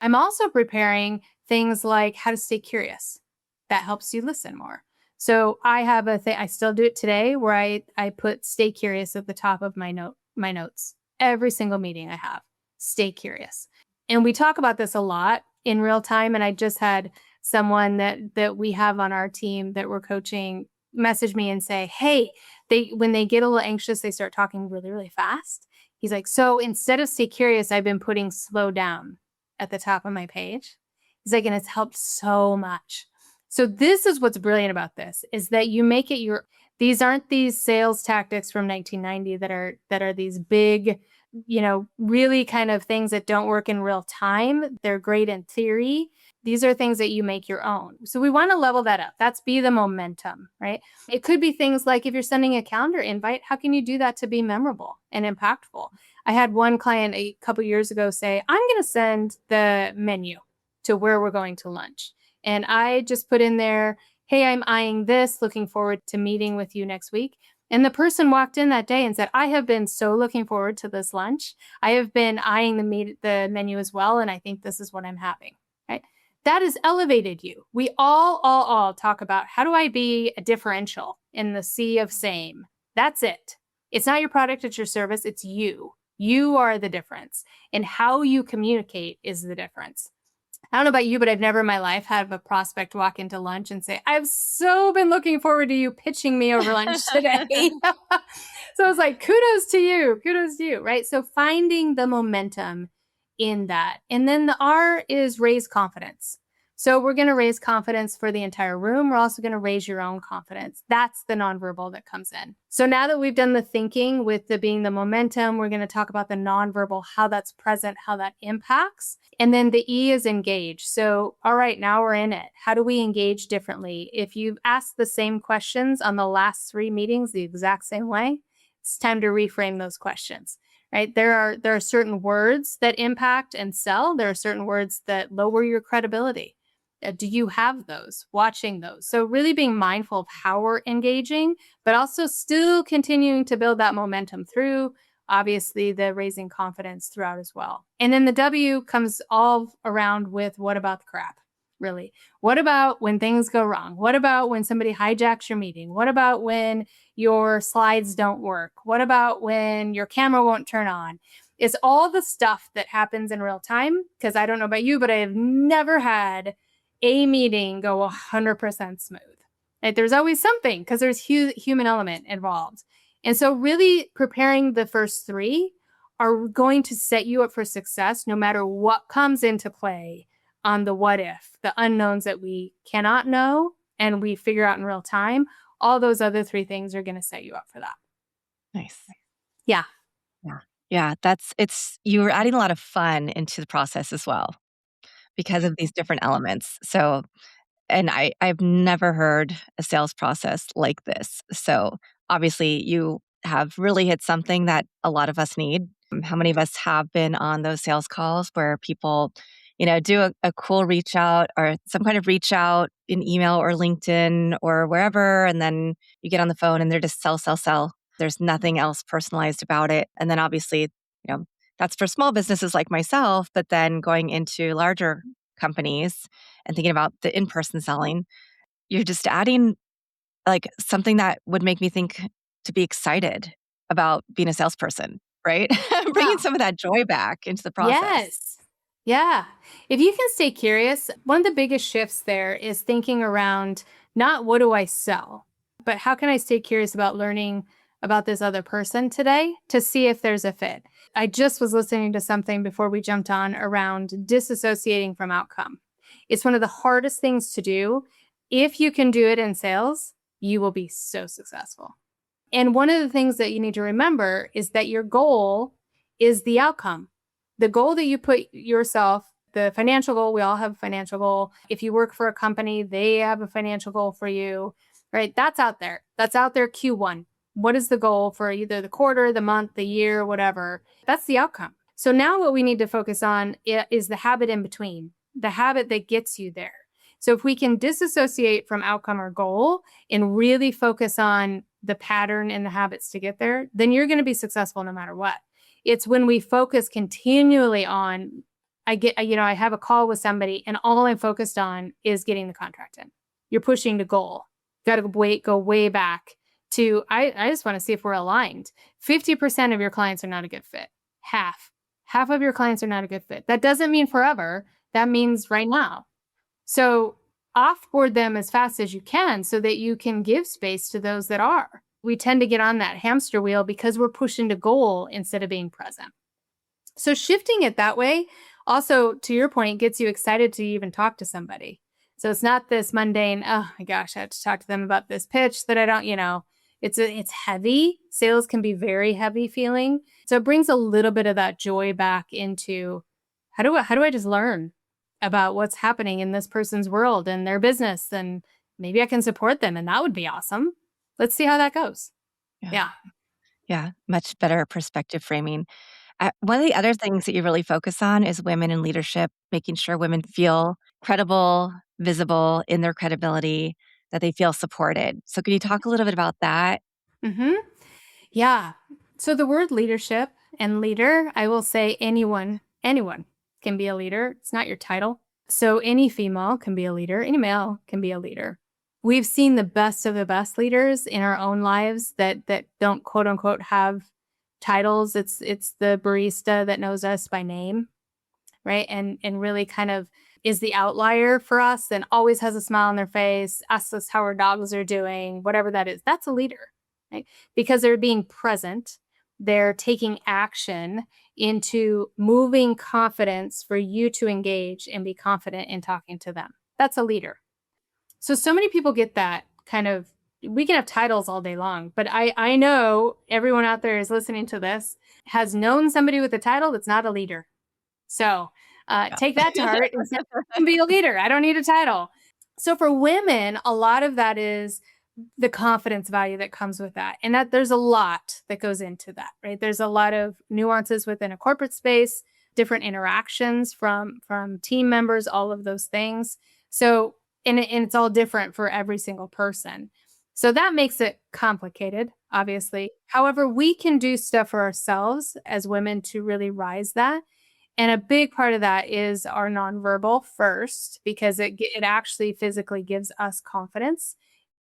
I'm also preparing things like how to stay curious. That helps you listen more. So I have a thing, I still do it today where I put stay curious at the top of my notes. Every single meeting I have, stay curious. And we talk about this a lot in real time. And I just had someone that we have on our team that we're coaching message me and say, hey, when they get a little anxious, they start talking really, really fast. He's like, so instead of stay curious, I've been putting slow down at the top of my page. He's like, and it's helped so much. So this is what's brilliant about this is that you make it these aren't these sales tactics from 1990 that are these big, really kind of things that don't work in real time. They're great in theory. These are things that you make your own. So we want to level that up. That's be the momentum, right? It could be things like if you're sending a calendar invite, how can you do that to be memorable and impactful? I had one client a couple years ago say, I'm going to send the menu to where we're going to lunch. And I just put in there, hey, I'm eyeing this, looking forward to meeting with you next week. And the person walked in that day and said, I have been so looking forward to this lunch. I have been eyeing the menu as well. And I think this is what I'm having, right? That has elevated you. We all talk about how do I be a differential in the sea of same? That's it. It's not your product, it's your service, it's you. You are the difference. And how you communicate is the difference. I don't know about you, but I've never in my life had a prospect walk into lunch and say, I've so been looking forward to you pitching me over lunch today. So I was like, kudos to you, right? So finding the momentum in that. And then the R is raise confidence. So we're going to raise confidence for the entire room. We're also going to raise your own confidence. That's the nonverbal that comes in. So now that we've done the thinking with being the momentum, we're going to talk about the nonverbal, how that's present, how that impacts. And then the E is engage. So, all right, now we're in it. How do we engage differently? If you've asked the same questions on the last 3 meetings the exact same way, it's time to reframe those questions. Right? There are certain words that impact and sell. There are certain words that lower your credibility. Do you have those? Watching those. So really being mindful of how we're engaging, but also still continuing to build that momentum through, obviously, the raising confidence throughout as well. And then the W comes all around with what about the crap, really? What about when things go wrong? What about when somebody hijacks your meeting? What about when your slides don't work? What about when your camera won't turn on? It's all the stuff that happens in real time, because I don't know about you, but I have never had a meeting go 100% smooth. Right? There's always something because there's human element involved. And so really preparing the first 3 are going to set you up for success no matter what comes into play on the what if, the unknowns that we cannot know and we figure out in real time. All those other 3 things are going to set you up for that. Nice. Yeah. Yeah, you're adding a lot of fun into the process as well because of these different elements. So, and I've never heard a sales process like this. So obviously you have really hit something that a lot of us need. How many of us have been on those sales calls where people, do a cool reach out or some kind of reach out in email or LinkedIn or wherever, and then you get on the phone and they're just sell, sell, sell. There's nothing else personalized about it. And then obviously, that's for small businesses like myself, but then going into larger companies and thinking about the in-person selling, you're just adding like something that would make me think to be excited about being a salesperson, right? Bringing some of that joy back into the process. Yes. Yeah. If you can stay curious, one of the biggest shifts there is thinking around not what do I sell, but how can I stay curious about learning about this other person today to see if there's a fit. I just was listening to something before we jumped on around disassociating from outcome. It's one of the hardest things to do. If you can do it in sales, you will be so successful. And one of the things that you need to remember is that your goal is the outcome. The goal that you put yourself, the financial goal, we all have a financial goal. If you work for a company, they have a financial goal for you, right? That's out there. That's out there Q1. What is the goal for either the quarter, the month, the year, whatever? That's the outcome. So now what we need to focus on is the habit in between, the habit that gets you there. So if we can disassociate from outcome or goal and really focus on the pattern and the habits to get there, then you're going to be successful no matter what. It's when we focus continually on, I have a call with somebody and all I'm focused on is getting the contract in. You're pushing to goal. Got to go way back to, I just want to see if we're aligned. 50% of your clients are not a good fit. Half of your clients are not a good fit. That doesn't mean forever. That means right now. So offboard them as fast as you can so that you can give space to those that are. We tend to get on that hamster wheel because we're pushing to goal instead of being present. So shifting it that way also, to your point, gets you excited to even talk to somebody. So it's not this mundane, oh my gosh, I have to talk to them about this pitch that I don't, it's heavy. Sales can be very heavy feeling. So it brings a little bit of that joy back into how do I just learn about what's happening in this person's world and their business, and maybe I can support them and that would be awesome. Let's see how that goes. Yeah. Yeah. Yeah, much better perspective framing. One of the other things that you really focus on is women in leadership, making sure women feel credible, visible in their credibility, that they feel supported. So, can you talk a little bit about that? Mhm. Yeah. So the word leadership and leader, I will say anyone can be a leader. It's not your title. So any female can be a leader, any male can be a leader. We've seen the best of the best leaders in our own lives that don't quote unquote have titles. It's the barista that knows us by name, right? And really kind of is the outlier for us and always has a smile on their face, asks us how our dogs are doing, whatever that is. That's a leader, right? Because they're being present, they're taking action into moving confidence for you to engage and be confident in talking to them. That's a leader. So many people get that kind of, we can have titles all day long, but I know everyone out there is listening to this has known somebody with a title that's not a leader. So take that to heart and say, I can be a leader. I don't need a title. So for women, a lot of that is the confidence value that comes with that. And that there's a lot that goes into that, right? There's a lot of nuances within a corporate space, different interactions from team members, all of those things. So, and it's all different for every single person. So that makes it complicated, obviously. However, we can do stuff for ourselves as women to really rise that. And a big part of that is our nonverbal first, because it actually physically gives us confidence